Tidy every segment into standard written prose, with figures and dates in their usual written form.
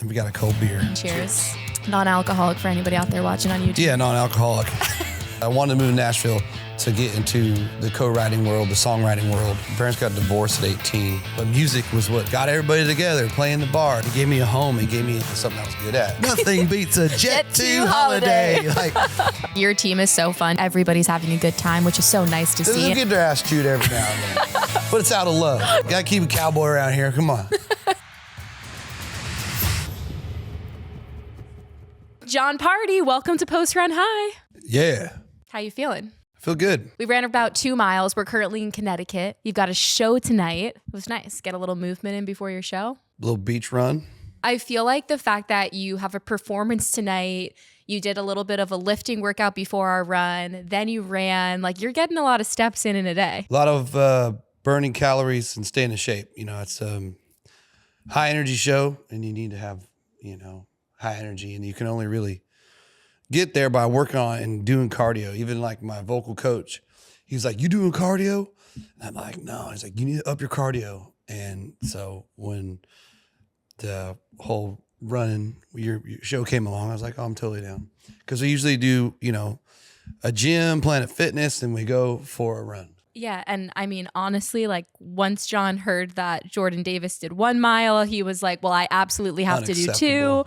And we got a cold beer. Cheers. Non-alcoholic for anybody out there watching on YouTube. Yeah, non-alcoholic. I wanted to move to Nashville to get into the co-writing world, the songwriting world. My parents got divorced at 18, but music was what got everybody together, playing the bar. It gave me a home. It gave me something I was good at. Nothing beats a Jet 2 holiday. Your team is so fun. Everybody's having a good time, which is so nice to see. They'll get their ass chewed every now and then. But it's out of love. Gotta keep a cowboy around here. Come on. Jon Pardi, welcome to Post Run High. Yeah. How you feeling? I feel good. We ran about 2 miles. We're currently in Connecticut. You've got a show tonight. It was nice. Get a little movement in before your show. A little beach run. I feel like the fact that you have a performance tonight, you did a little bit of a lifting workout before our run, then you ran, like you're getting a lot of steps in a day. A lot of burning calories and staying in shape. You know, it's a high energy show and you need to have, high energy, and you can only really get there by working on it and doing cardio. Even like my vocal coach, he's like, "You doing cardio?" And I'm like, "No." He's like, "You need to up your cardio." And so when the whole running, your show came along, I was like, "Oh, I'm totally down." Because we usually do, a gym, Planet Fitness, and we go for a run. Yeah, and I mean, honestly, like once Jon heard that Jordan Davis did 1 mile, he was like, well, I absolutely have to do 2.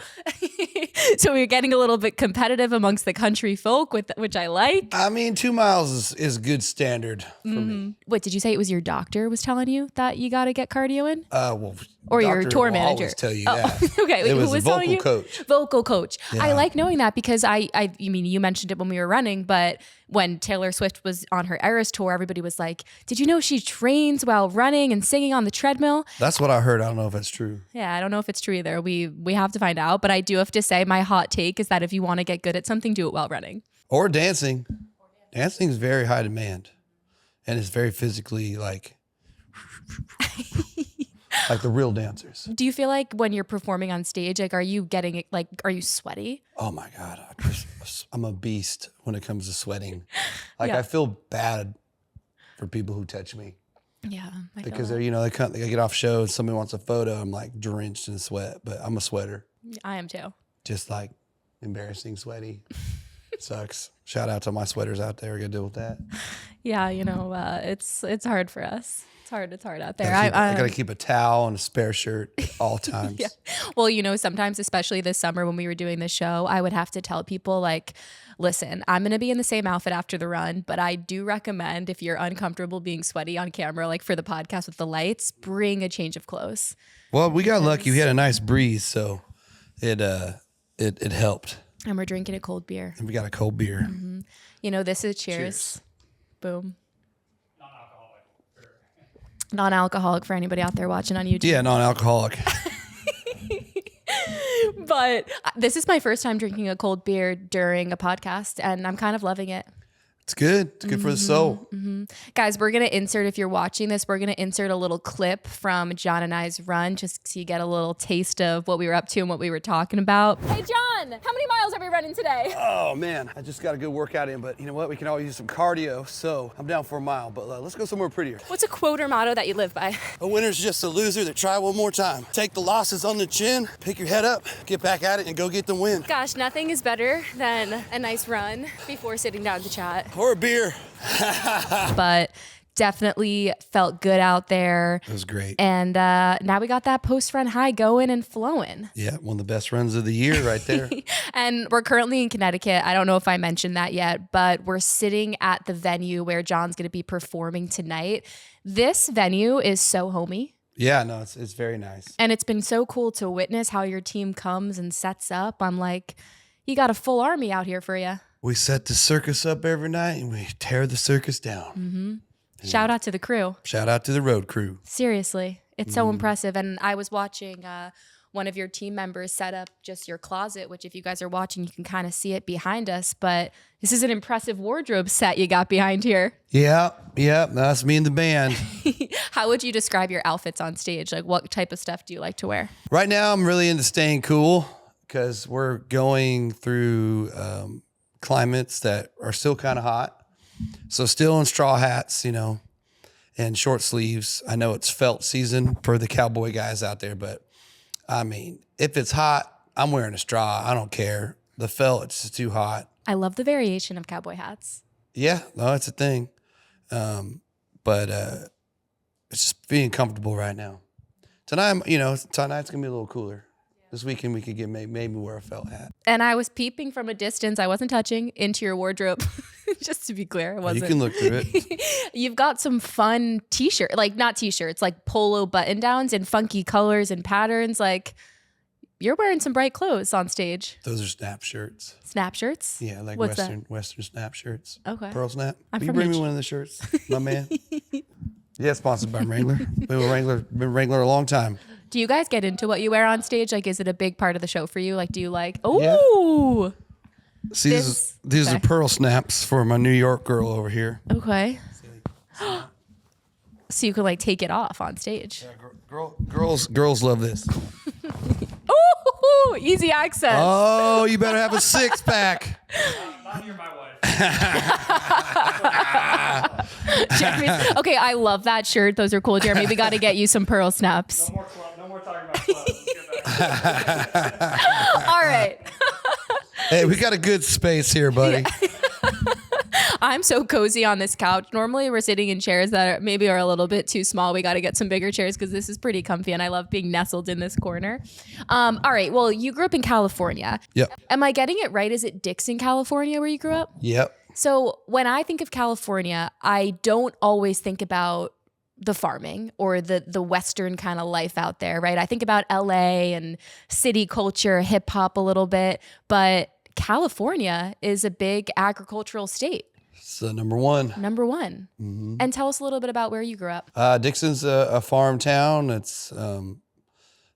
So we were getting a little bit competitive amongst the country folk, which I like. I mean, 2 miles is good standard for me. Wait, did you say it was your doctor was telling you that you got to get cardio in? Well, or your tour will manager? Always tell you that. Okay, it was who was a vocal telling you? coach. Vocal coach. Yeah. I like knowing that because I mean, you mentioned it when we were running, but when Taylor Swift was on her Eras tour, everybody was like, "Did you know she trains while running and singing on the treadmill?" That's what I heard. I don't know if that's true. Yeah, I don't know if it's true either. We have to find out, but I do have to say my hot take is that if you want to get good at something, do it while running. Or dancing. Dancing is very high demand, and it's very physically like the real dancers. Do you feel like when you're performing on stage, like are you sweaty? Oh my God, I'm a beast when it comes to sweating. Like Yeah. I feel bad for people who touch me. Yeah, I Because feel they get off show and somebody wants a photo. I'm like drenched in sweat, but I'm a sweater. I am too. Just like embarrassing, sweaty. Sucks. Shout out to my sweaters out there. We gotta deal with that. Yeah, it's hard for us. It's hard out there. I gotta keep a towel and a spare shirt at all times. Yeah. Well, sometimes, especially this summer when we were doing the show, I would have to tell people like, listen, I'm going to be in the same outfit after the run, but I do recommend if you're uncomfortable being sweaty on camera, like for the podcast with the lights, bring a change of clothes. Well, we got lucky. We had a nice breeze, so it helped. And we're drinking a cold beer. And we got a cold beer. Mm-hmm. This is cheers. Boom. Non-alcoholic for anybody out there watching on YouTube. Yeah, non-alcoholic. But this is my first time drinking a cold beer during a podcast, and I'm kind of loving it. It's good. It's good for the soul. Mm-hmm. Guys, we're going to insert, if you're watching this, we're going to insert a little clip from Jon and I's run just so you get a little taste of what we were up to and what we were talking about. Hey, Jon, how many miles are we running today? Oh, man. I just got a good workout in, but you know what? We can always use some cardio, so I'm down for a mile, but let's go somewhere prettier. What's a quote or motto that you live by? A winner's just a loser that try one more time. Take the losses on the chin, pick your head up, get back at it, and go get the win. Gosh, nothing is better than a nice run before sitting down to chat. Or a beer. But definitely felt good out there. It was great. And now we got that post-run high going and flowing. Yeah, one of the best runs of the year right there. And we're currently in Connecticut. I don't know if I mentioned that yet, but we're sitting at the venue where Jon's going to be performing tonight. This venue is so homey. Yeah, no, it's very nice. And it's been so cool to witness how your team comes and sets up. I'm like, you got a full army out here for you. We set the circus up every night and we tear the circus down. Mm-hmm. Shout out to the crew. Shout out to the road crew. Seriously, it's so impressive. And I was watching one of your team members set up just your closet, which if you guys are watching, you can kind of see it behind us. But this is an impressive wardrobe set you got behind here. Yeah, that's me and the band. How would you describe your outfits on stage? Like what type of stuff do you like to wear? Right now, I'm really into staying cool because we're going through climates that are still kind of hot. So still in straw hats, and short sleeves. I know it's felt season for the cowboy guys out there, but I mean, if it's hot, I'm wearing a straw. I don't care. The felt, it's just too hot. I love the variation of cowboy hats. Yeah, no, it's a thing. But it's just being comfortable right now. Tonight, tonight's gonna be a little cooler. This weekend we could get maybe wear a felt hat. And I was peeping from a distance. I wasn't touching into your wardrobe. Just to be clear, it wasn't. You can look through it. You've got some fun t-shirt, like not t-shirts, like polo button downs in funky colors and patterns. Like you're wearing some bright clothes on stage. Those are snap shirts. Snap shirts? Yeah, like What's Western snap shirts. Okay. Pearl snap. I'm Will you from bring me one of the shirts, my man? Yeah, sponsored by Wrangler. Been Wrangler a long time. Do you guys get into what you wear on stage? Like, is it a big part of the show for you? Like, do you like, oh, see, these are pearl snaps for my New York girl over here. Okay. So you can like take it off on stage. Yeah, girls love this. Ooh, easy access. Oh, you better have a 6-pack. Not near my wife. Okay, I love that shirt. Those are cool, Jeremy. We got to get you some pearl snaps. No more talking about clubs. Let's get back. All right. Hey, we got a good space here, buddy. I'm so cozy on this couch. Normally we're sitting in chairs that maybe are a little bit too small. We got to get some bigger chairs because this is pretty comfy and I love being nestled in this corner. All right. Well, you grew up in California. Yep. Am I getting it right? Is it Dixon, California where you grew up? Yep. So when I think of California, I don't always think about the farming or the Western kind of life out there, right? I think about LA and city culture, hip hop a little bit, but California is a big agricultural state. It's number one. Number one. Mm-hmm. And tell us a little bit about where you grew up. Dixon's a farm town. It's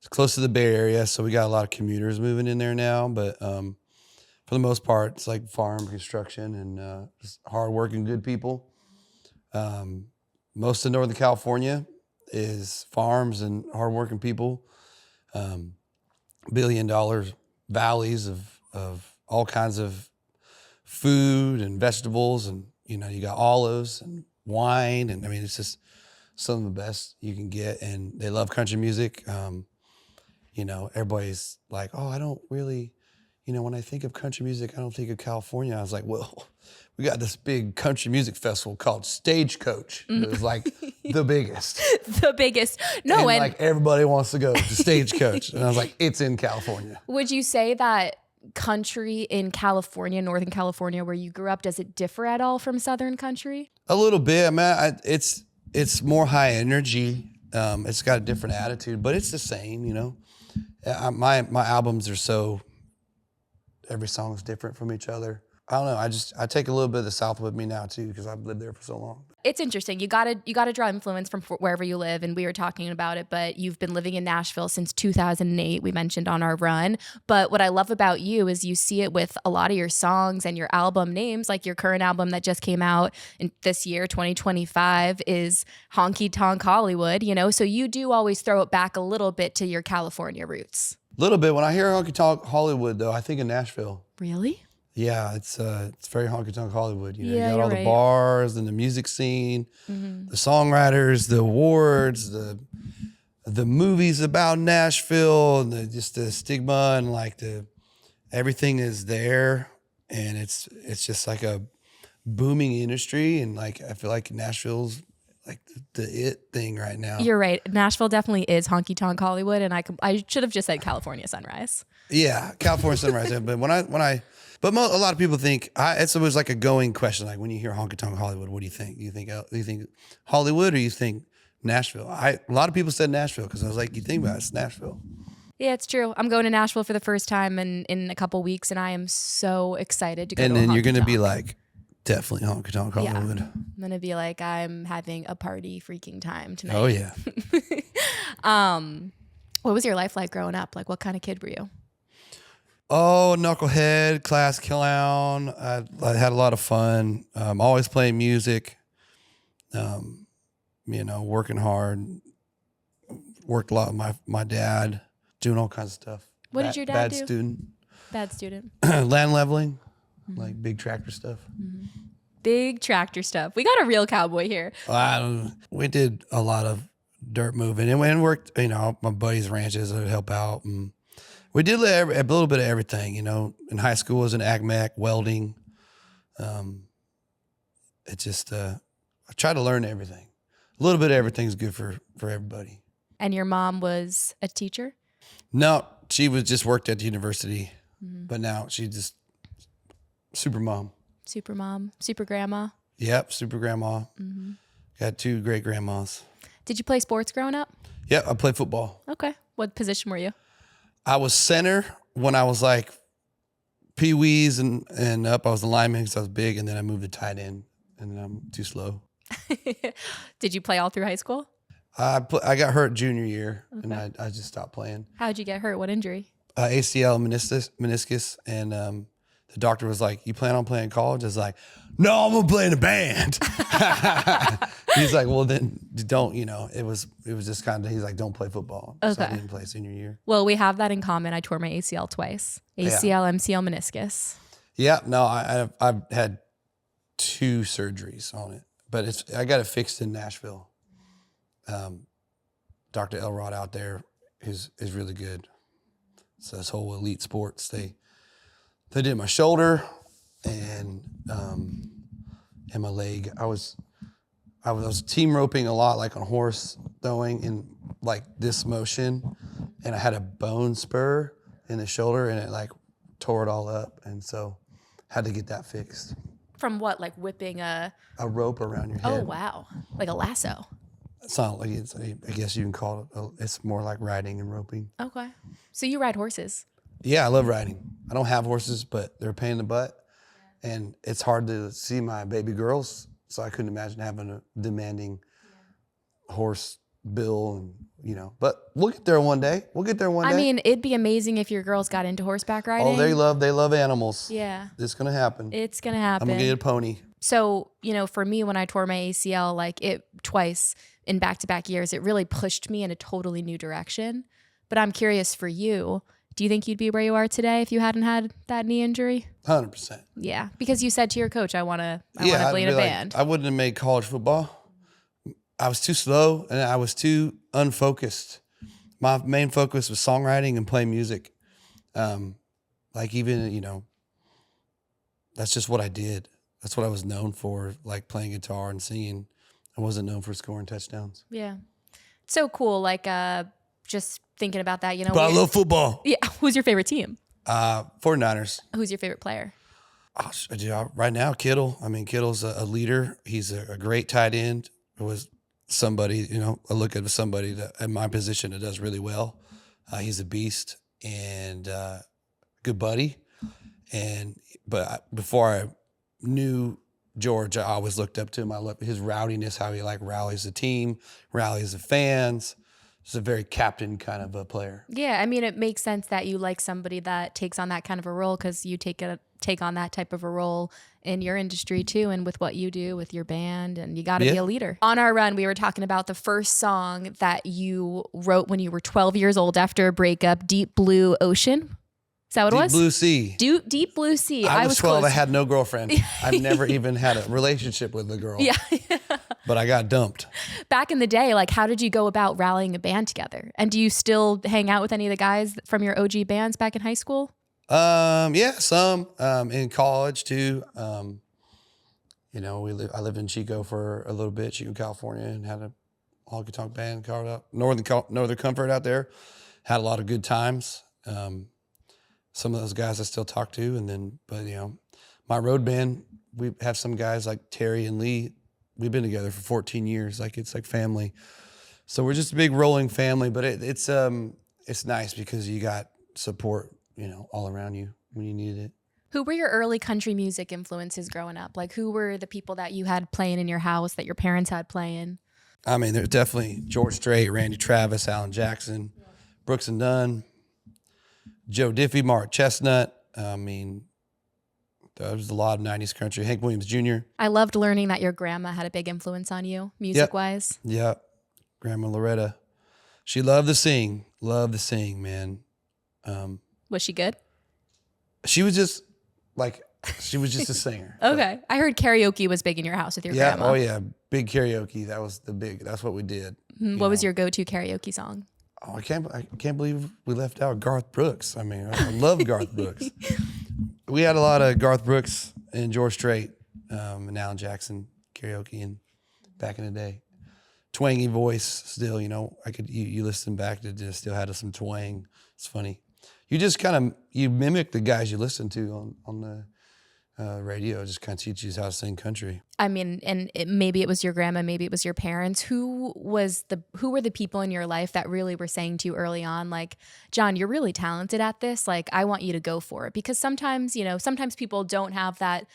close to the Bay Area, so we got a lot of commuters moving in there now. But for the most part, it's like farm construction and just hardworking, good people. Most of Northern California is farms and hardworking people. $1 billion valleys of all kinds of food and vegetables, and you got olives and wine, and I mean it's just some of the best you can get. And they love country music. Everybody's like, oh, I don't really, when I think of country music, I don't think of California. I was like, well, we got this big country music festival called Stagecoach. It was like the biggest. The biggest. No, and like everybody wants to go to Stagecoach, and I was like, it's in California. Would you say that country in California, Northern California, where you grew up, does it differ at all from Southern country? A little bit. I mean, it's more high energy. It's got a different attitude, but it's the same. My albums are so. Every song is different from each other. I don't know. I take a little bit of the South with me now too because I've lived there for so long. It's interesting. You gotta draw influence from wherever you live, and we were talking about it. But you've been living in Nashville since 2008. We mentioned on our run. But what I love about you is you see it with a lot of your songs and your album names. Like your current album that just came out in this year, 2025, is Honky Tonk Hollywood. So you do always throw it back a little bit to your California roots. A little bit. When I hear Honky Tonk Hollywood, though, I think of Nashville. Really? Yeah, it's very honky tonk Hollywood. You Yeah, got all you're the right. bars and the music scene, the songwriters, the awards, the movies about Nashville, and just the stigma and like everything is there, and it's just like a booming industry, and like I feel like Nashville's like the it thing right now. You're right. Nashville definitely is honky tonk Hollywood, and I should have just said California Sunrise. Yeah, California Sunrise. But a lot of people think it's always like a going question. Like when you hear honky tonk Hollywood, what do you think? Do you think Hollywood or you think Nashville? A lot of people said Nashville because I was like, you think about it, it's Nashville. Yeah, it's true. I'm going to Nashville for the first time in a couple weeks, and I am so excited to go. And to then you're going to honky be tonk. like, definitely honky tonk Hollywood. Yeah. I'm gonna be like, I'm having a party freaking time tonight. Oh yeah. What was your life like growing up? Like, what kind of kid were you? Oh, knucklehead, class clown. I had a lot of fun. Always playing music. Working hard. Worked a lot with my dad, doing all kinds of stuff. What did your dad do? Bad student. Land leveling, like big tractor stuff. Big tractor stuff. We got a real cowboy here. We did a lot of dirt moving, and worked, my buddies' ranches would help out. And we did a little bit of everything, in high school as an ag-mech, welding. It just, I try to learn everything. A little bit of everything's good for everybody. And your mom was a teacher? No, she was just worked at the university, but now she's just super mom. Super mom, super grandma. Yep, super grandma. Got 2 great grandmas. Did you play sports growing up? Yep, I played football. Okay. What position were you? I was center when I was like pee-wees and up. I was a lineman because I was big, and then I moved to tight end, and I'm too slow. Did you play all through high school? I got hurt junior year, and I just stopped playing. How'd you get hurt? What injury? ACL meniscus, and the doctor was like, "You plan on playing college?" I was like, "No, I'm gonna play in a band." He's like, "Well, then don't." It was just kind of. He's like, "Don't play football." So I didn't play senior year. Well, we have that in common. I tore my ACL twice. ACL, MCL, meniscus. Yeah, no, I've had 2 surgeries on it, but I got it fixed in Nashville. Dr. Elrod out there is really good. So this whole elite sports, they did my shoulder and my leg. I was team roping a lot, like on horse throwing in like this motion, and I had a bone spur in the shoulder, and it like tore it all up, and so had to get that fixed. From what, like whipping a rope around your head? Oh wow, like a lasso. It's not like I guess you can call it. It's more like riding and roping. Okay, so you ride horses? Yeah, I love riding. I don't have horses, but they're a pain in the butt, and it's hard to see my baby girls. So I couldn't imagine having a demanding horse bill, and But we'll get there one day. I mean, it'd be amazing if your girls got into horseback riding. Oh, they love animals. Yeah, it's gonna happen. It's gonna happen. I'm gonna get a pony. So for me, when I tore my ACL, like it twice in back-to-back years, it really pushed me in a totally new direction. But I'm curious for you. Do you think you'd be where you are today if you hadn't had that knee injury? 100%. Yeah, because you said to your coach, I want to play in a band. I wouldn't have made college football. I was too slow and I was too unfocused. My main focus was songwriting and playing music. That's just what I did. That's what I was known for, like playing guitar and singing. I wasn't known for scoring touchdowns. Yeah. So cool. Like, just thinking about that, But I love football. Yeah. Who's your favorite team? 49ers. Who's your favorite player? Right now, Kittle. I mean, Kittle's a leader. He's a great tight end. It was somebody, I look at somebody that in my position that does really well. He's a beast and good buddy. But before I knew George, I always looked up to him. I loved his rowdiness, how he rallies the team, rallies the fans. He's a very captain kind of a player. Yeah, I mean, it makes sense that you like somebody that takes on that kind of a role because you take on that type of a role in your industry too, and with what you do with your band, and you got to be a leader. On our run, we were talking about the first song that you wrote when you were 12 years old after a breakup, Deep Blue Ocean. Is that what it was? Deep Blue Sea. Deep Blue Sea. I was 12. Close. I had no girlfriend. I've never even had a relationship with a girl. Yeah. But I got dumped. Back in the day, how did you go about rallying a band together? And do you still hang out with any of the guys from your OG bands back in high school? Yeah, some. In college too. I lived in Chico for a little bit, Chico, California, and had a honky-tonk band called out Northern Comfort out there. Had a lot of good times. Some of those guys I still talk to, but my road band, we have some guys like Terry and Lee. We've been together for 14 years. It's like family. So we're just a big rolling family, but it's nice because you got support, all around you when you needed it. Who were your early country music influences growing up? Who were the people that you had playing in your house that your parents had playing? I mean, there's definitely George Strait, Randy Travis, Alan Jackson, Brooks and Dunn, Joe Diffie, Mark Chestnut. I mean, there was a lot of 90s country. Hank Williams Jr. I loved learning that your grandma had a big influence on you, music-wise. Yep. Grandma Loretta. She loved to sing. Man. Was she good? She was just a singer. Okay. I heard karaoke was big in your house with your grandma. Oh yeah. Big karaoke. That's what we did. What was your go-to karaoke song? Oh, I can't believe we left out Garth Brooks. I mean, I love Garth Brooks. We had a lot of Garth Brooks and George Strait, and Alan Jackson karaoke and back in the day. Twangy voice still, you listen back to just still had some twang. It's funny. You just you mimic the guys you listen to on the radio. It just kind of teaches you how to sing country. I mean, and maybe it was your grandma, maybe it was your parents. Who were the people in your life that really were saying to you early on, like, Jon, you're really talented at this. Like, I want you to go for it. Because sometimes people don't have that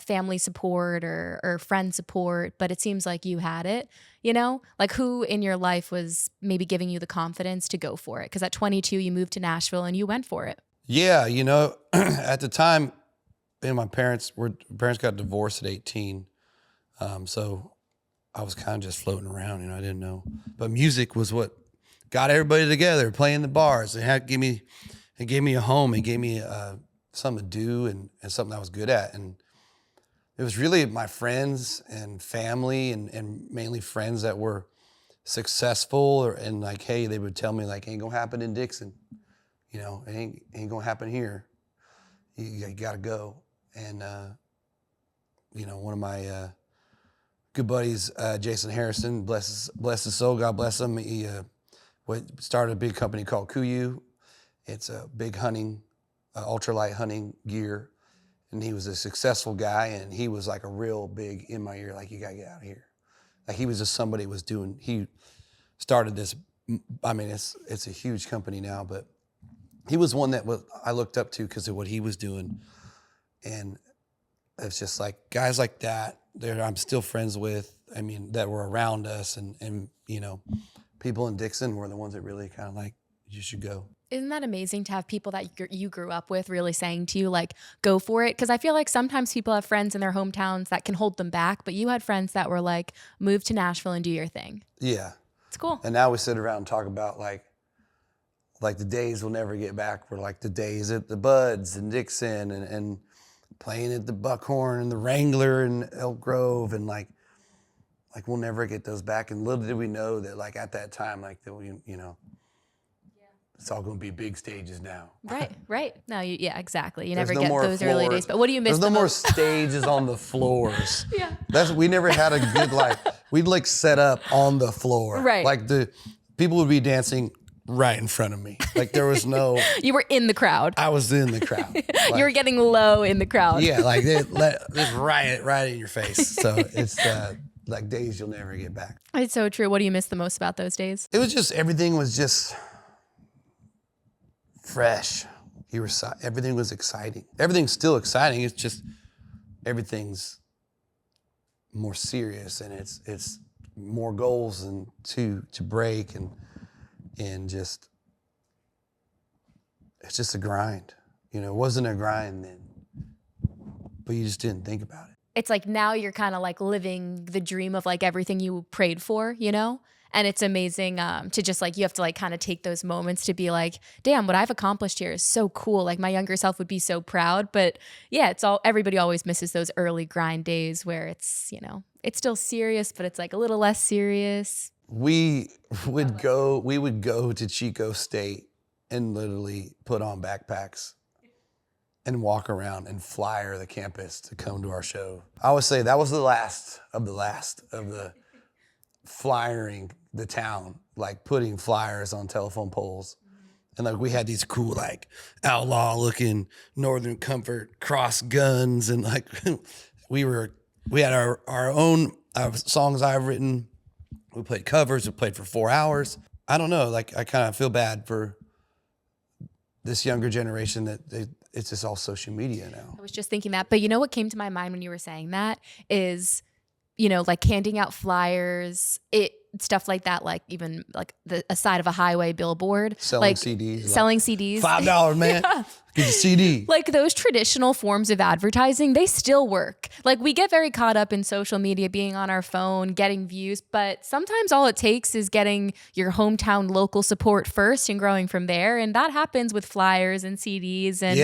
family support or friend support, but it seems like you had it, like who in your life was maybe giving you the confidence to go for it? Because at 22, you moved to Nashville and you went for it. Yeah. At the time, my parents got divorced at 18. So I was kind of just floating around, I didn't know, but music was what got everybody together, playing the bars. It gave me a home. It gave me, something to do and something I was good at. And it was really my friends and family and mainly friends that were successful and like, hey, they would tell me like, ain't gonna happen in Dixon. It ain't gonna happen here. You gotta go. And, one of my good buddies, Jason Harrison, bless his soul, God bless him. He started a big company called Kuyu. It's a big hunting, ultralight hunting gear. And he was a successful guy, and he was like a real big in my ear, like, you gotta get out of here. Like he was just somebody he started this, I mean, it's a huge company now, but he was one that I looked up to because of what he was doing. And it's just like guys like that I'm still friends with, I mean, that were around us and people in Dixon were the ones that really kind of like, you should go. Isn't that amazing to have people that you grew up with really saying to you, like, go for it? Because I feel like sometimes people have friends in their hometowns that can hold them back, but you had friends that were like, move to Nashville and do your thing. Yeah. It's cool. And now we sit around and talk about like the days we'll never get back were like the days at the Buds and Dixon and playing at the Buckhorn and the Wrangler and Elk Grove and like we'll never get those back. And little did we know that like at that time, like that we, it's all going to be big stages now. Right. No, yeah, exactly. You never no get those early days. But what do you miss? There's no more stages on the floors. Yeah. We never had a good we'd like set up on the floor. Right. Like the people would be dancing right in front of me. Like there was no. You were in the crowd. I was in the crowd. Like, you were getting low in the crowd. Yeah, like this right in your face. So it's like days you'll never get back. It's so true. What do you miss the most about those days? It was just everything was just fresh. Everything was exciting. Everything's still exciting. It's just everything's more serious and it's more goals and to break and just it's just a grind. It wasn't a grind then, but you just didn't think about it. It's like now you're kind of like living the dream of like everything you prayed for, And it's amazing to just like, you have to like kind of take those moments to be like, damn, what I've accomplished here is so cool. Like my younger self would be so proud. But yeah, everybody always misses those early grind days where it's, it's still serious, but it's like a little less serious. We would go to Chico State and literally put on backpacks and walk around and flyer the campus to come to our show. I would say that was the last of the flyering the town, like putting flyers on telephone poles. And like we had these cool like outlaw looking Northern Comfort cross guns and like we had our own songs I've written. We played covers, we played for 4 hours. I don't know, like I kind of feel bad for this younger generation that it's just all social media now. I was just thinking that, but what came to my mind when you were saying that is, like handing out flyers, stuff like that, like even like a side of a highway billboard. Selling like, CDs. Selling CDs. $5, man. Yeah. Get a CD. Like those traditional forms of advertising, they still work. Like we get very caught up in social media, being on our phone, getting views, but sometimes all it takes is getting your hometown local support first and growing from there. And that happens with flyers and CDs and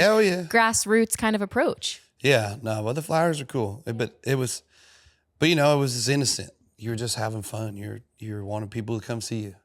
grassroots kind of approach. Yeah, no, well the flyers are cool. But it was just innocent. you're just having fun. You're wanting people to come see you.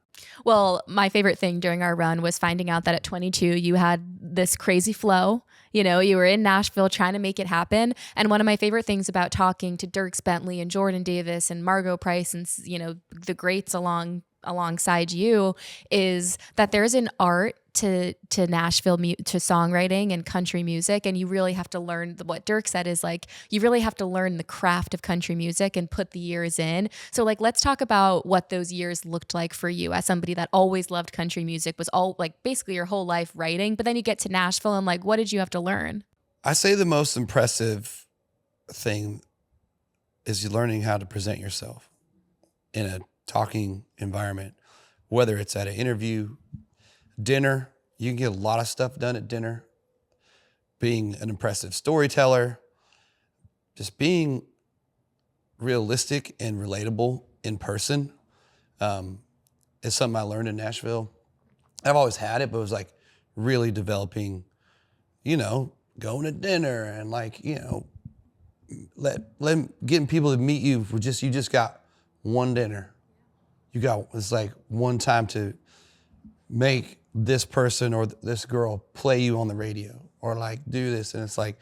Well, my favorite thing during our run was finding out that at 22, you had this crazy flow. You know, you were in Nashville trying to make it happen. And one of my favorite things about talking to Dierks Bentley and Jordan Davis and Margot Price and, you know, the greats alongside you is that there's an art to Nashville, to songwriting and country music. And you really have to learn what Dirk said is like, you really have to learn the craft of country music and put the years in. So like, let's talk about what those years looked like for you as somebody that always loved country music, was all like basically your whole life writing, but then you get to Nashville and like, what did you have to learn? I say the most impressive thing is you learning how to present yourself in a talking environment, whether it's at an interview, dinner. You can get a lot of stuff done at dinner. Being an impressive storyteller, just being realistic and relatable in person is something I learned in Nashville. I've always had it, but it was like really developing, you know, going to dinner and like, you know, getting people to meet you for you just got one dinner. It's like one time to make this person or this girl play you on the radio or like do this. And it's like,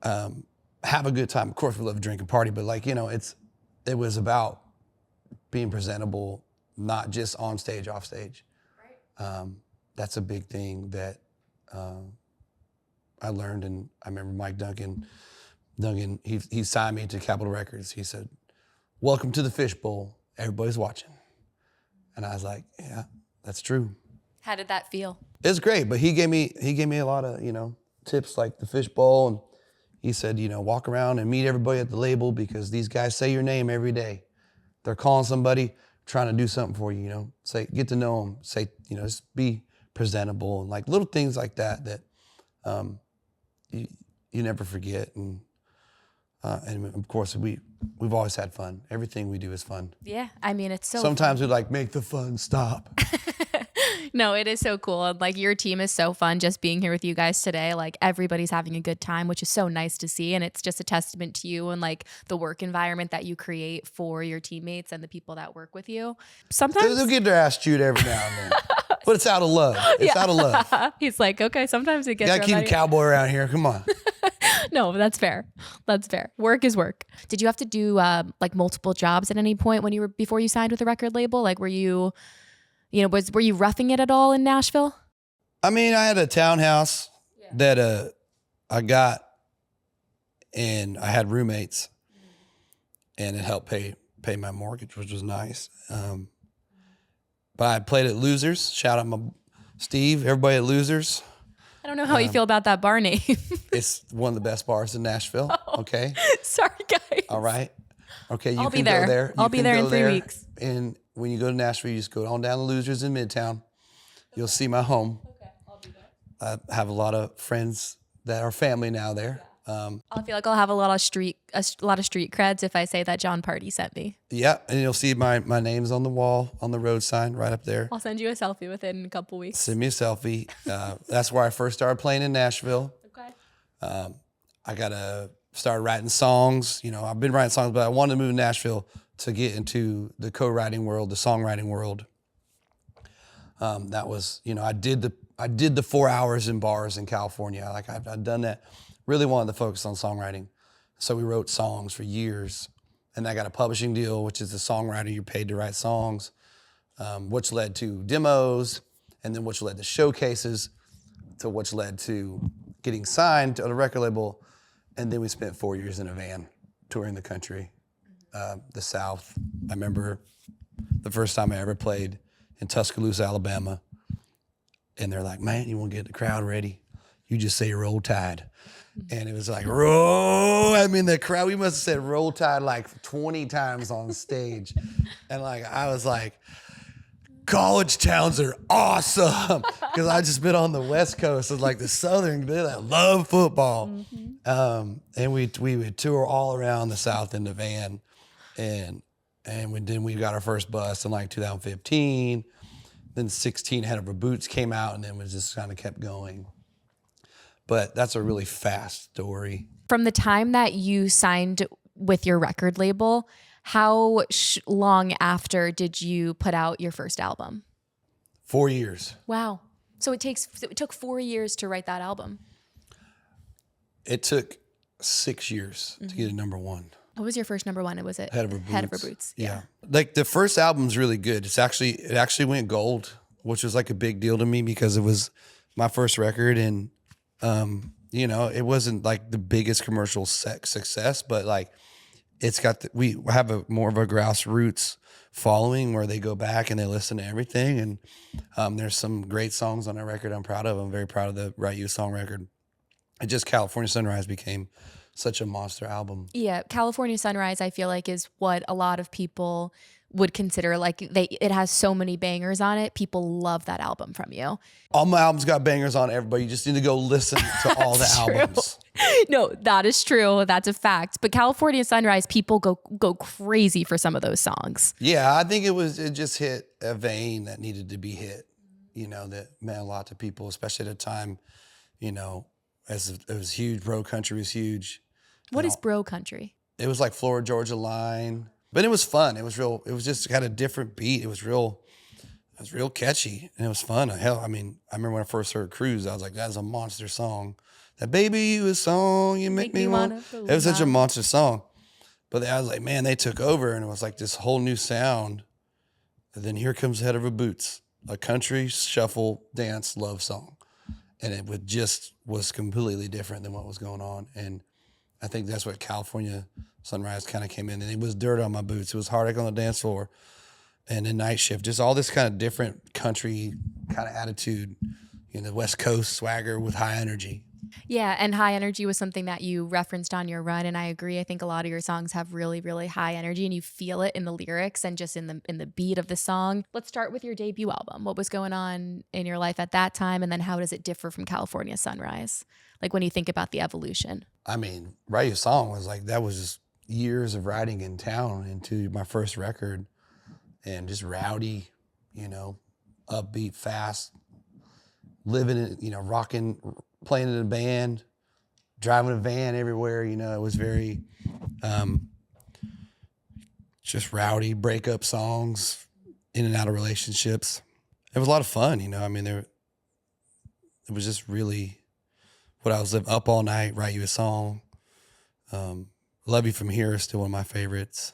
have a good time. Of course we love to drink and party, but like, you know, it was about being presentable, not just on stage, off stage. Right. That's a big thing that I learned. And I remember Mike Duncan, he signed me to Capitol Records. He said, "Welcome to the Fishbowl. Everybody's watching." And I was like, yeah, that's true. How did that feel? It was great, but he gave me a lot of, you know, tips like the Fishbowl, and he said, you know, walk around and meet everybody at the label because these guys say your name every day. They're calling somebody, trying to do something for you, you know, get to know them, you know, just be presentable and like little things like that you never forget. And of course we've always had fun. Everything we do is fun. Yeah, I mean, it's so Sometimes fun. we like make the fun stop. No, it is so cool. And like your team is so fun just being here with you guys today. Like everybody's having a good time, which is so nice to see. And it's just a testament to you and like the work environment that you create for your teammates and the people that work with you. Sometimes They'll get their ass chewed every now and then. But it's out of love. It's out of love. He's like, okay, sometimes it gets. You gotta keep a cowboy around here. Come on. No, that's fair. That's fair. Work is work. Did you have to do like multiple jobs at any point before you signed with a record label? Like, were you roughing it at all in Nashville? I mean, I had a townhouse that I got, and I had roommates, and it helped pay my mortgage, which was nice. But I played at Losers. Shout out Steve, everybody at Losers. I don't know how you feel about that bar name. It's one of the best bars in Nashville. Oh, okay. Sorry, guys. All right. Okay, I'll be there. Go there. I'll be there in 3 weeks. And when you go to Nashville, you just go on down to Losers in Midtown. You'll see my home. Okay, I'll be there. I have a lot of friends that are family now there. I feel like I'll have a lot of street creds if I say that Jon Pardi sent me. Yeah, and you'll see my name's on the wall, on the road sign right up there. I'll send you a selfie within a couple weeks. Send me a selfie. That's where I first started playing in Nashville. Okay. I started writing songs. You know, I've been writing songs, but I wanted to move to Nashville to get into the co-writing world, the songwriting world. That was, you know, I did the 4 hours in bars in California. Like I've done that. Really wanted to focus on songwriting. So we wrote songs for years. And I got a publishing deal, which is the songwriter, you're paid to write songs, which led to demos, and then which led to showcases, to which led to getting signed to a record label. And then we spent 4 years in a van touring the country, the South. I remember the first time I ever played in Tuscaloosa, Alabama. And they're like, "Man, you want to get the crowd ready? You just say Roll Tide." And it was like, roll. I mean, the crowd, we must have said Roll Tide like 20 times on stage. And like, I was like, college towns are awesome. Because I just been on the West Coast of like the Southern, they love football. Mm-hmm. And we would tour all around the South in the van. And then we got our first bus in like 2015. Then 16 Head Over Boots came out, and then we just kind of kept going. But that's a really fast story. From the time that you signed with your record label, How long after did you put out your first album? 4 years. Wow. So it took 4 years to write that album. It took 6 years to get a number one. What was your first number one? Was it Head of Her Boots. Head of Her Boots. Yeah. Like the first album's really good. It actually went gold, which was like a big deal to me because it was my first record, and you know, it wasn't like the biggest commercial success, but like it's got we have a more of a grassroots following where they go back and they listen to everything, and there's some great songs on that record I'm proud of. I'm very proud of the Write You a Song record. It just California Sunrise became such a monster album. Yeah, California Sunrise, I feel like, is what a lot of people would consider like it has so many bangers on it. People love that album from you. All my albums got bangers on everybody. You just need to go listen to all the albums. No, that is true. That's a fact. But California Sunrise, people go crazy for some of those songs. Yeah, I think it just hit a vein that needed to be hit, you know, that meant a lot to people, especially at a time, you know, as it was huge. Bro country was huge. What is bro country? It was like Florida Georgia Line, but it was fun. It was real. It was just got a different beat. It was real catchy, and it was fun. Hell, I mean, I remember when I first heard Cruise, I was like, that's a monster song. That Baby You a Song, you make me want. It was such a monster song. But I was like, man, they took over, and it was like this whole new sound. And then here comes Head of Her Boots, a country shuffle dance love song. And it was completely different than what was going on. And I think that's what California Sunrise kind of came in. And it was Dirt on My Boots. It was Heartache on the Dance Floor. And then Night Shift. Just all this kind of different country kind of attitude. You know, West Coast swagger with high energy. Yeah, and high energy was something that you referenced on your run, and I agree. I think a lot of your songs have really, really high energy, and you feel it in the lyrics and just in the beat of the song. Let's start with your debut album. What was going on in your life at that time, and then how does it differ from California Sunrise? Like when you think about the evolution. I mean, Write You a Song was like, that was just years of writing in town into my first record, and just rowdy, you know, upbeat, fast, living in, you know, rocking, playing in a band, driving a van everywhere. You know, it was very just rowdy, breakup songs, in and out of relationships. It was a lot of fun, you know. I mean, it was just really what I was living. Up All Night, Write You a Song. Love You From Here is still one of my favorites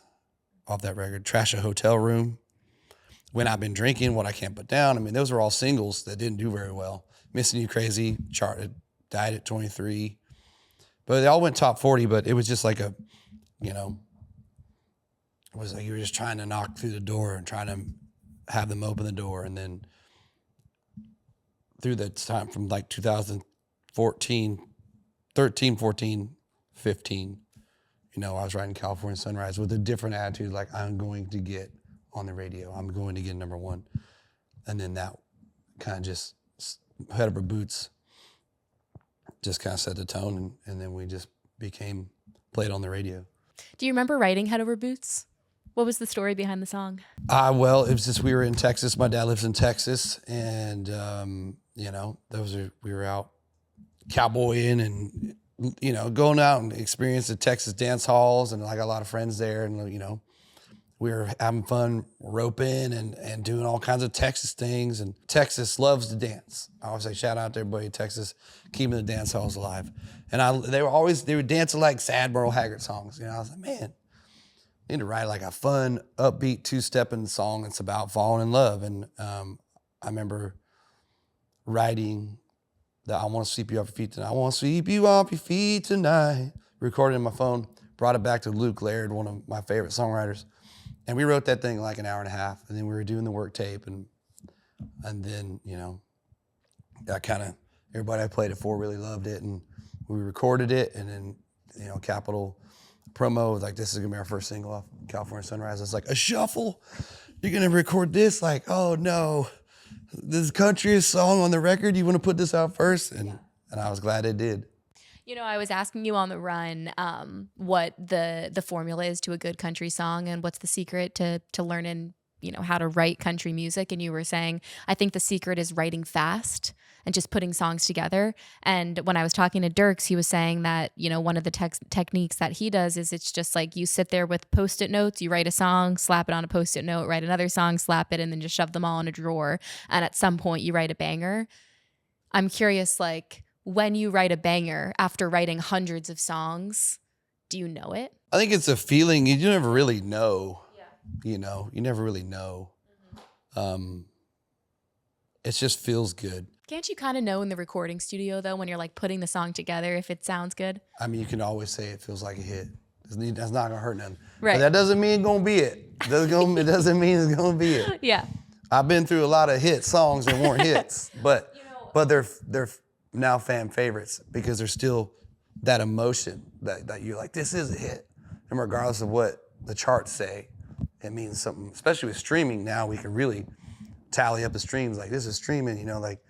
off that record. Trash a Hotel Room. When I've Been Drinking, What I Can't Put Down. I mean, those were all singles that didn't do very well. Missing You Crazy charted, died at 23. But they all went top 40, but it was just like a, you know, it was like you were just trying to knock through the door and trying to have them open the door. And then through that time from like 2014, 13, 14, 15, you know, I was writing California Sunrise with a different attitude, like I'm going to get on the radio. I'm going to get number one. And then that kind of just, Head of Her Boots just kind of set the tone, and then we just played on the radio. Do you remember writing Head of Her Boots? What was the story behind the song? Well, it was just, we were in Texas. My dad lives in Texas, and, you know, we were out cowboying and, you know, going out and experiencing the Texas dance halls, and I got a lot of friends there, and, you know, we were having fun roping and doing all kinds of Texas things. And Texas loves to dance. I always say, shout out to everybody in Texas, keeping the dance halls alive. And they would dance like sad Merle Haggard songs. You know, I was like, man, I need to write like a fun, upbeat, two-stepping song that's about falling in love. And I remember writing that I want to sweep you off your feet tonight. I want to sweep you off your feet tonight. Recorded it in my phone, brought it back to Luke Laird, one of my favorite songwriters. And we wrote that thing like an hour and a half, and then we were doing the work tape, and then, you know, everybody I played it for really loved it, and we recorded it, and then, you know, Capitol promo was like, this is gonna be our first single off California Sunrise. It's like, a shuffle? You're gonna record this? Like, oh no, this countryest song on the record, you wanna put this out first? And I was glad it did. You know, I was asking you on the run what the formula is to a good country song, and what's the secret to learning, you know, how to write country music. And you were saying, I think the secret is writing fast and just putting songs together. And when I was talking to Dirks, he was saying that, you know, one of the techniques that he does is it's just like you sit there with Post-it notes, you write a song, slap it on a Post-it note, write another song, slap it, and then just shove them all in a drawer. And at some point you write a banger. I'm curious, like, when you write a banger after writing hundreds of songs, do you know it? I think it's a feeling you never really know. You know, you never really know. It just feels good. Can't you kind of know in the recording studio, though, when you're like putting the song together, if it sounds good? I mean, you can always say it feels like a hit. That's not gonna hurt nothing. Right. But that doesn't mean it's gonna be it. It doesn't mean it's gonna be it. Yeah. I've been through a lot of hit songs that weren't hits, but they're now fan favorites because there's still that emotion that you're like, this is a hit. And regardless of what the charts say, it means something. Especially with streaming now, we can really tally up the streams. Like, this is streaming, you know, like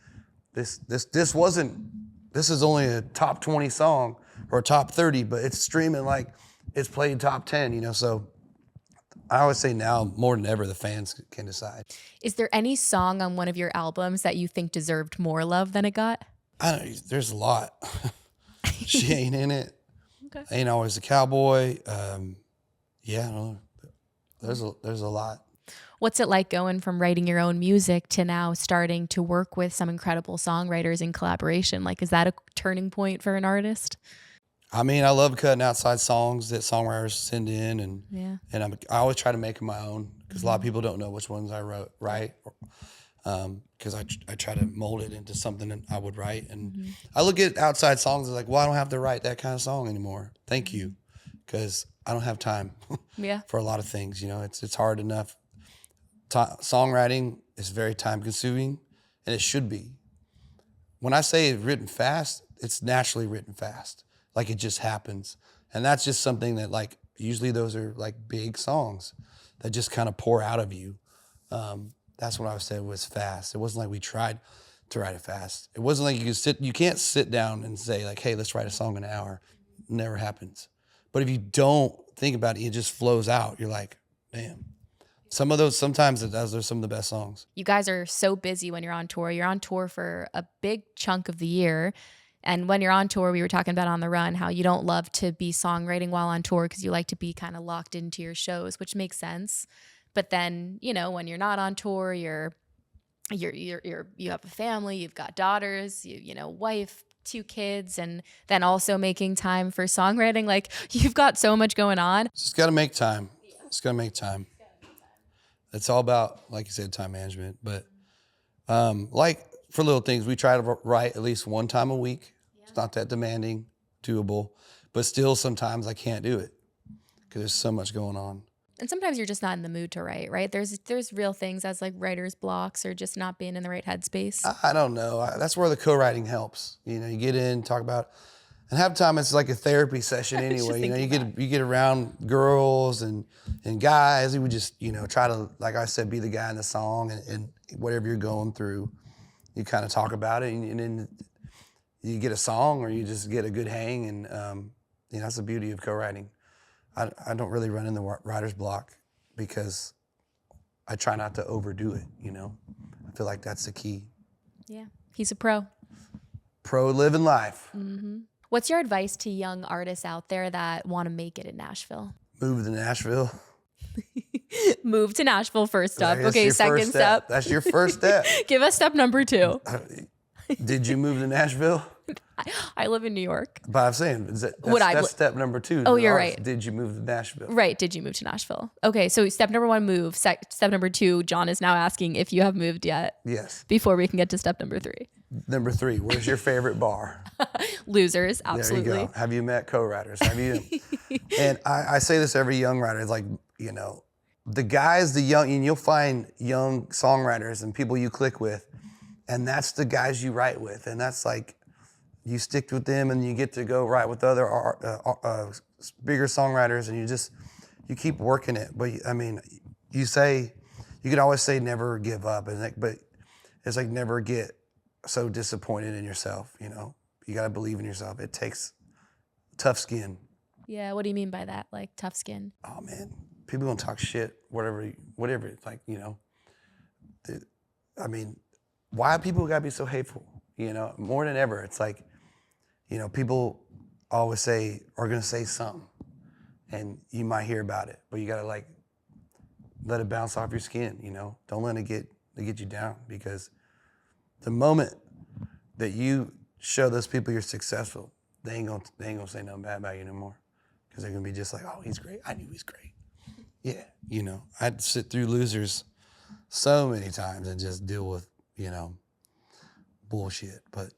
this is only a top 20 song or a top 30, but it's streaming like it's played top 10, you know. So I always say now more than ever, the fans can decide. Is there any song on one of your albums that you think deserved more love than it got? I don't know. There's a lot. She Ain't In It. Okay. Ain't Always a Cowboy. Yeah, I don't know. There's a lot. What's it like going from writing your own music to now starting to work with some incredible songwriters in collaboration? Like, is that a turning point for an artist? I mean, I love cutting outside songs that songwriters send in, and I always try to make them my own because a lot of people don't know which ones I write, because I try to mold it into something that I would write. And I look at outside songs as like, well, I don't have to write that kind of song anymore. Thank you, because I don't have time for a lot of things. You know, it's hard enough. Songwriting is very time consuming, and it should be. When I say it's written fast, it's naturally written fast. Like, it just happens. And that's just something that, like, usually those are like big songs that just kind of pour out of you. That's what I said was fast. It wasn't like we tried to write it fast. It wasn't like you can't sit down and say like, hey, let's write a song in an hour. It never happens. But if you don't think about it, it just flows out. You're like, damn. Sometimes those are some of the best songs. You guys are so busy when you're on tour. You're on tour for a big chunk of the year. And when you're on tour, we were talking about on the run, how you don't love to be songwriting while on tour because you like to be kind of locked into your shows, which makes sense. But then, you know, when you're not on tour, you have a family, you've got daughters, you know, wife, 2 kids, and then also making time for songwriting. Like, you've got so much going on. Just got to make time. It's got to make time. It's all about, like you said, time management. But like for little things, we try to write at least one time a week. Yeah. It's not that demanding, doable, but still sometimes I can't do it because there's so much going on. And sometimes you're just not in the mood to write, right? There's real things as like writer's blocks or just not being in the right headspace. I don't know. That's where the co-writing helps. You know, you get in, talk about, and half the time it's like a therapy session anyway. You know, you get around girls and guys. You would just, you know, try to, like I said, be the guy in the song, and whatever you're going through, you kind of talk about it, and then you get a song or you just get a good hang, and you know, that's the beauty of co-writing. I don't really run in the writer's block because I try not to overdo it, you know. I feel like that's the key. Yeah, he's a pro. Pro living life. Mm-hmm. What's your advice to young artists out there that want to make it in Nashville? Move to Nashville. Move to Nashville first up. Okay, second step. That's your first step. Give us step number 2. Did you move to Nashville? I live in New York. But I'm saying, that's step number 2. Oh, you're right. Did you move to Nashville? Right. Did you move to Nashville? Okay. So step number 1, move. Step number 2, Jon is now asking if you have moved yet. Yes. Before we can get to step number 3. Number 3, where's your favorite bar? Losers. Absolutely. There you go. Have you met co-writers? Have you? And I say this to every young writer. It's like, you know, the guys, and you'll find young songwriters and people you click with, and that's the guys you write with. And that's like, you stick with them and you get to go write with other bigger songwriters, and you keep working it. But I mean, you could always say never give up, but it's like never get so disappointed in yourself, you know. You gotta believe in yourself. It takes tough skin. Yeah, what do you mean by that? Like tough skin? Oh man, people gonna talk shit, whatever, like, you know. I mean, why people gotta be so hateful? more than ever. It's like, people always are going to say something, and you might hear about it, but you got to like let it bounce off your skin, Don't let it get you down, because the moment that you show those people you're successful, they ain't gonna say nothing bad about you anymore, because they're gonna be just like, oh, he's great. I knew he's great. Yeah, I'd sit through losers so many times and just deal with, bullshit. But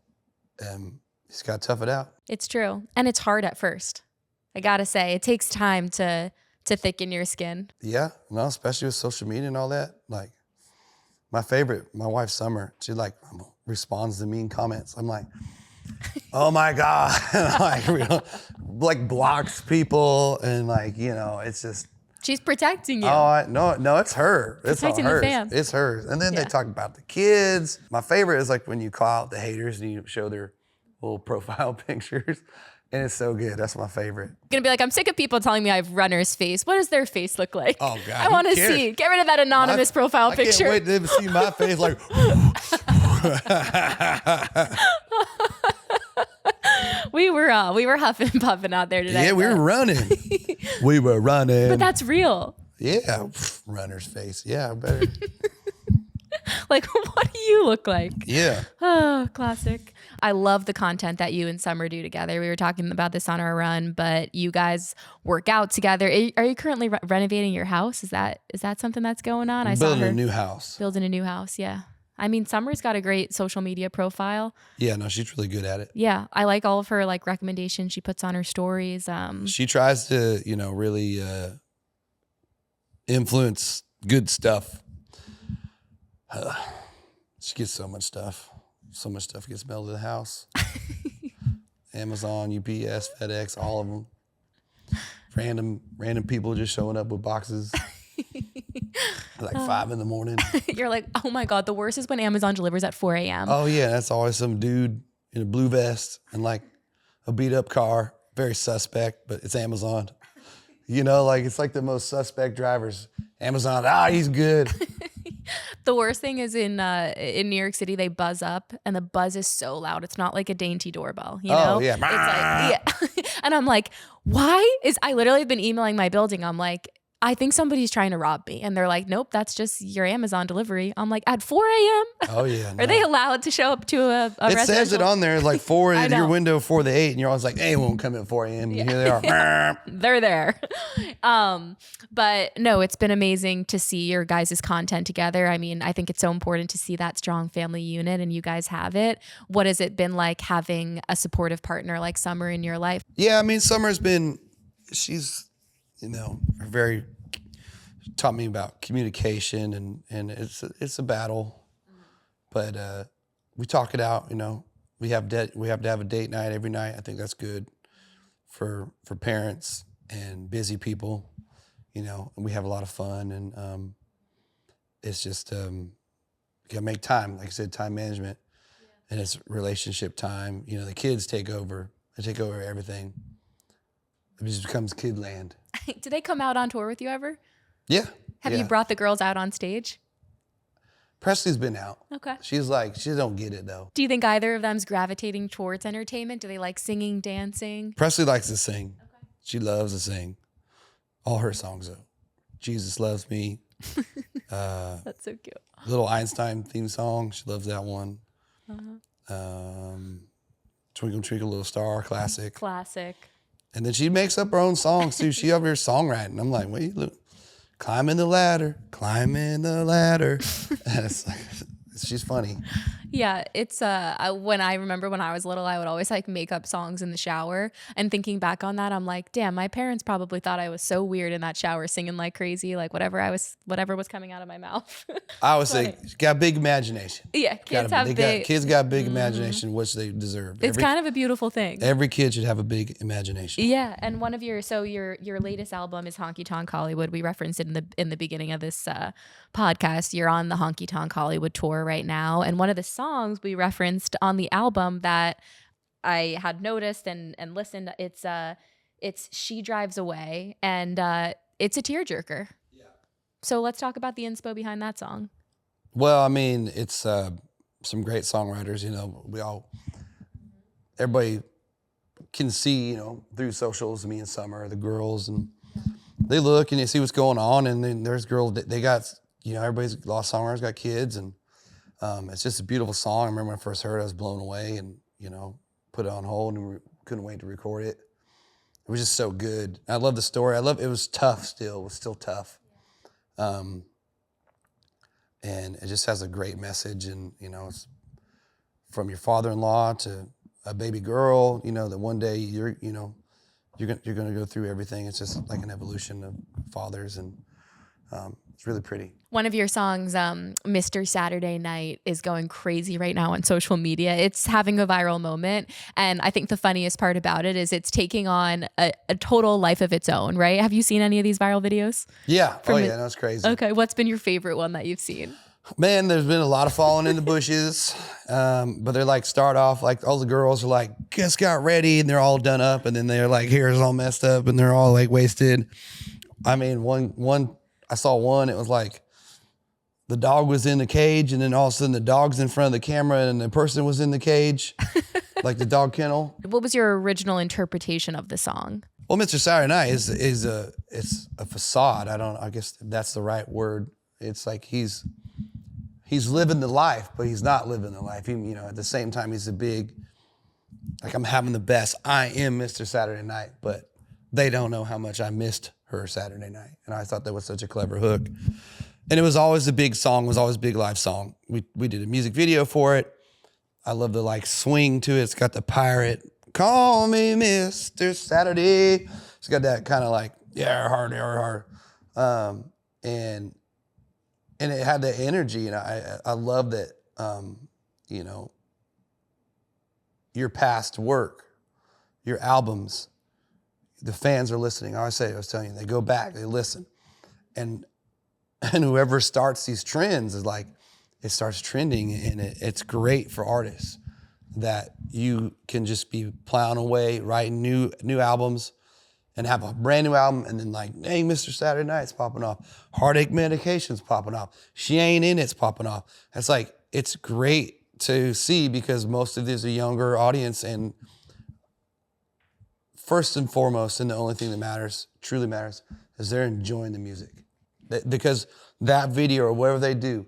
just gotta tough it out. It's true. And it's hard at first. I gotta say, it takes time to thicken your skin. Yeah, no, especially with social media and all that. Like, my wife Summer, she like responds to mean comments. I'm like, oh my God. like blocks people, and like, it's just. She's protecting you. Oh, no, it's her. It's all Protecting the hers. fam. It's hers. And then Yeah. they talk about the kids. My favorite is like when you call out the haters and you show their little profile pictures. And it's so good. That's my favorite. Gonna be like, I'm sick of people telling me I have runner's face. What does their face look like? Oh, God, I want to who cares? see. Get rid of that anonymous profile I picture. can't wait to see my face like. We were huffing and puffing out there today. Yeah, we were running. We were running. But that's real. Yeah, runner's face. Yeah, better. Like, what do you look like? Yeah. Oh, classic. I love the content that you and Summer do together. We were talking about this on our run, but you guys work out together. Are you currently renovating your house? Is that something that's going on? Building a new house. Building a new house, yeah. I mean, Summer's got a great social media profile. Yeah, no, she's really good at it. Yeah, I like all of her like recommendations she puts on her stories. She tries to, really influence good stuff. She gets so much stuff. So much stuff gets mailed to the house. Amazon, UPS, FedEx, all of them. Random people just showing up with boxes. Like 5 a.m. You're like, oh my God, the worst is when Amazon delivers at 4 a.m. Oh yeah, that's always some dude in a blue vest and like a beat up car. Very suspect, but it's Amazon. It's like the most suspect drivers. Amazon, he's good. The worst thing is in New York City, they buzz up and the buzz is so loud. It's not like a dainty doorbell, Oh, yeah. It's like, yeah. And I'm like, I literally have been emailing my building. I'm like, I think somebody's trying to rob me. And they're like, nope, that's just your Amazon delivery. I'm like, at 4 a.m.? Oh yeah. Are they allowed to show up to a It says it on there like 4 I in know. your window 4 to 8, and you're always like, they won't come at 4 a.m. And here they are. They're there. But no, it's been amazing to see your guys' content together. I mean, I think it's so important to see that strong family unit, and you guys have it. What has it been like having a supportive partner like Summer in your life? Yeah, I mean, she's, very taught me about communication, and it's a battle, but we talk it out. We have to have a date night every night. I think that's good for parents and busy people, and we have a lot of fun, and it's just you gotta make time. Like I said, time management, and it's relationship time. The kids take over. They take over everything. It just becomes kid land. Do they come out on tour with you ever? Yeah. Have you brought the girls out on stage? Presley's been out. Okay. She's like, she don't get it though. Do you think either of them's gravitating towards entertainment? Do they like singing, dancing? Presley likes to sing. Okay. She loves to sing. All her songs though. Jesus Loves Me. That's so cute. Little Einstein theme song. She loves that one. Twinkle Twinkle Little Star, classic. Classic. And then she makes up her own songs too. She over here songwriting. I'm like, wait, look, climbing the ladder. And it's like, she's funny. Yeah, it's when I remember when I was little, I would always like make up songs in the shower. And thinking back on that, I'm like, damn, my parents probably thought I was so weird in that shower, singing like crazy, like whatever was coming out of my mouth. I always say, got big imagination. Yeah, kids have big. Kids got big imagination, which they deserve. It's kind of a beautiful thing. Every kid should have a big imagination. Yeah, and one of your latest album is Honky Tonk Hollywood. We referenced it in the beginning of this podcast. You're on the Honky Tonk Hollywood tour right now, and one of the songs we referenced on the album that I had noticed and listened, it's She Drives Away, and it's a tearjerker. Yeah. So let's talk about the inspo behind that song. Well, I mean, it's some great songwriters. Everybody can see, through socials, me and Summer, the girls, and they look and they see what's going on. And then there's girls that they got, everybody's lost songwriters got kids, and it's just a beautiful song. I remember when I first heard it, I was blown away, and put it on hold and couldn't wait to record it. It was just so good. I love the story. It was tough still. It was still tough. And it just has a great message, and it's from your father-in-law to a baby girl, that one day you're going to go through everything. It's just like an evolution of fathers, and it's really pretty. One of your songs, Mr. Saturday Night, is going crazy right now on social media. It's having a viral moment. And I think the funniest part about it is it's taking on a total life of its own, right? Have you seen any of these viral videos? Yeah. That's crazy. Okay. What's been your favorite one that you've seen? Man, there's been a lot of falling in the bushes. But they're like, start off, like all the girls are like, just got ready, and they're all done up. And then they're like, hair's all messed up, and they're all like wasted. I mean, I saw one, it was like, the dog was in the cage, and then all of a sudden the dog's in front of the camera and the person was in the cage, like the dog kennel. What was your original interpretation of the song? Well, Mr. Saturday Night it's a facade. I guess that's the right word. It's like he's living the life, but he's not living the life. At the same time, he's like, I'm having the best. I am Mr. Saturday Night, but they don't know how much I missed her Saturday night. And I thought that was such a clever hook. And it was always a big song, was always a big live song. We did a music video for it. I love the like swing to it. It's got the pirate, call me Mr. Saturday. It's got that kind of like, yeah, hard. And it had the energy. And I love that, your past work, your albums, the fans are listening. I was telling you, they go back, they listen. And whoever starts these trends is like, it starts trending, and it's great for artists that you can just be plowing away, writing new albums, and have a brand new album, and then like, hey, Mr. Saturday Night's popping off, Heartache Medication's popping off, She Ain't In It's popping off. It's like, it's great to see, because most of this is a younger audience, and first and foremost, and the only thing that truly matters, is they're enjoying the music. Because that video or whatever they do,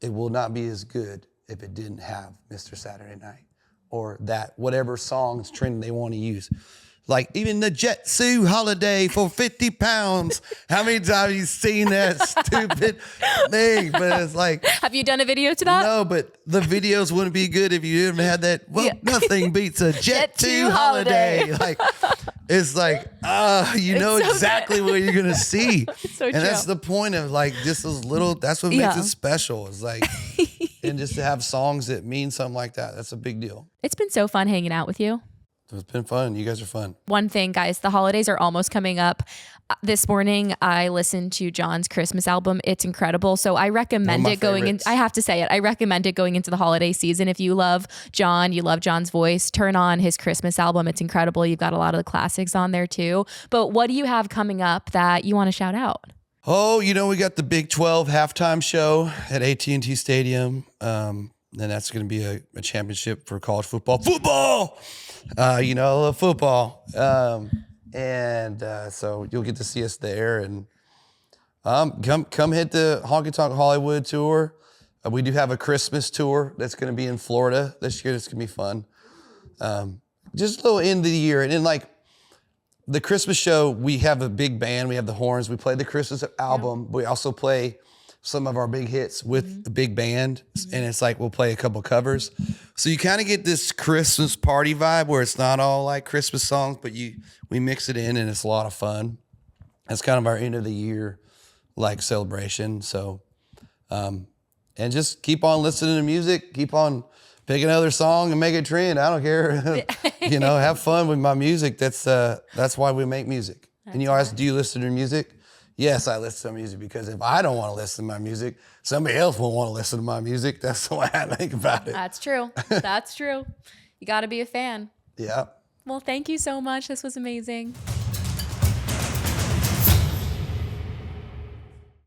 it will not be as good if it didn't have Mr. Saturday Night, or that whatever song's trend they want to use. Like even the Jet Sue Holiday for 50 pounds. How many times have you seen that stupid thing? But it's like, have you done a video to that? No, but the videos wouldn't be good if you didn't have that. Well, nothing beats a Jet Sue Holiday. Like, it's like, you know so exactly what you're gonna see. So and true. That's the point of like just those little, that's what makes it special. It's like, and just to have songs that mean something like that, that's a big deal. It's been so fun hanging out with you. It's been fun. You guys are fun. One thing, guys, the holidays are almost coming up. This morning, I listened to Jon's Christmas album. It's incredible. So I recommend it going in. I have to say it. I recommend it going into the holiday season. If you love Jon, you love Jon's voice, turn on his Christmas album. It's incredible. You've got a lot of the classics on there too. But what do you have coming up that you want to shout out? Oh, we got the Big 12 halftime show at AT&T Stadium. And that's going to be a championship for college football. Football! I love football. So you'll get to see us there. And come hit the Honky Tonk Hollywood tour. We do have a Christmas tour that's going to be in Florida this year. It's going to be fun. Just a little end of the year. And then like the Christmas show, we have a big band. We have the horns. We play the Christmas album. But we also play some of our big hits with the big band. And it's like, we'll play a couple covers. So you kind of get this Christmas party vibe where it's not all like Christmas songs, but we mix it in and it's a lot of fun. That's kind of our end of the year, like celebration. So, and just keep on listening to music, keep on pick another song and make it trend. I don't care. Have fun with my music. That's why we make music. And you ask, do you listen to music? Yes, I listen to music, because if I don't want to listen to my music, somebody else won't want to listen to my music. That's the way I think about it. That's true. That's true. You got to be a fan. Yeah. Well, thank you so much. This was amazing.